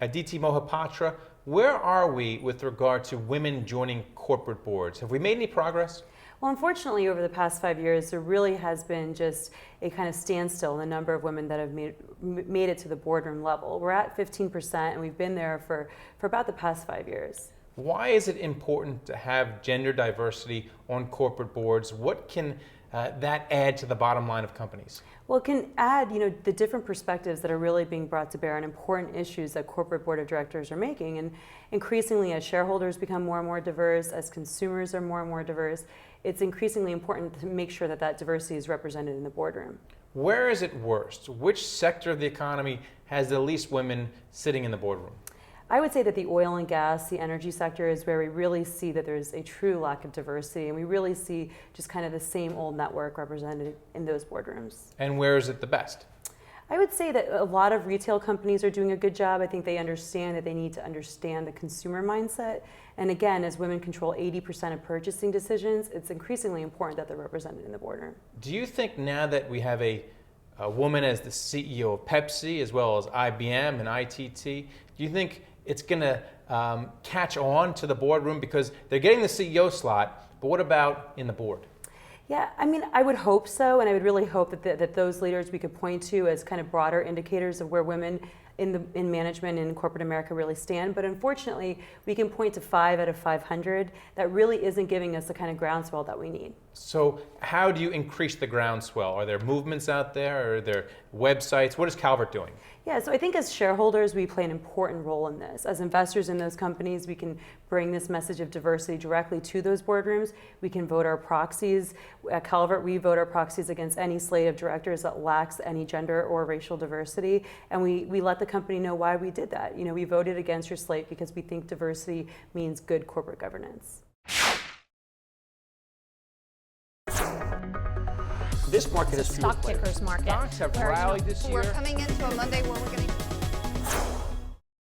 Aditi Mohapatra, where are we with regard to women joining corporate boards? Have we made any progress? Well, unfortunately, over the past 5 years, there really has been just a kind of standstill in the number of women that have made it to the boardroom level. We're at 15%, and we've been there for about the past 5 years. Why is it important to have gender diversity on corporate boards? What can that add to the bottom line of companies? Well, it can add, the different perspectives that are really being brought to bear on important issues that corporate board of directors are making. And increasingly, as shareholders become more and more diverse, as consumers are more and more diverse, it's increasingly important to make sure that that diversity is represented in the boardroom. Where is it worst? Which sector of the economy has the least women sitting in the boardroom? I would say that the oil and gas, the energy sector is where we really see that there's a true lack of diversity, and we really see just kind of the same old network represented in those boardrooms. And where is it the best? I would say that a lot of retail companies are doing a good job. I think they understand that they need to understand the consumer mindset. And again, as women control 80% of purchasing decisions, it's increasingly important that they're represented in the boardroom. Do you think now that we have a woman as the CEO of Pepsi, as well as IBM and ITT, do you think it's going to catch on to the boardroom because they're getting the CEO slot, but what about in the board? Yeah, I mean, I would hope so, and I would really hope that those leaders we could point to as kind of broader indicators of where women in management in corporate America really stand. But unfortunately, we can point to 5 out of 500 that really isn't giving us the kind of groundswell that we need. So how do you increase the groundswell? Are there movements out there? Are there websites? What is Calvert doing? Yeah, so I think as shareholders, we play an important role in this. As investors in those companies, we can bring this message of diversity directly to those boardrooms. We can vote our proxies. At Calvert, we vote our proxies against any slate of directors that lacks any gender or racial diversity. And we let the company know why we did that. We voted against your slate because we think diversity means good corporate governance. This market is stock pickers market. Stocks have rallied this year. We're coming into a Monday where we're going to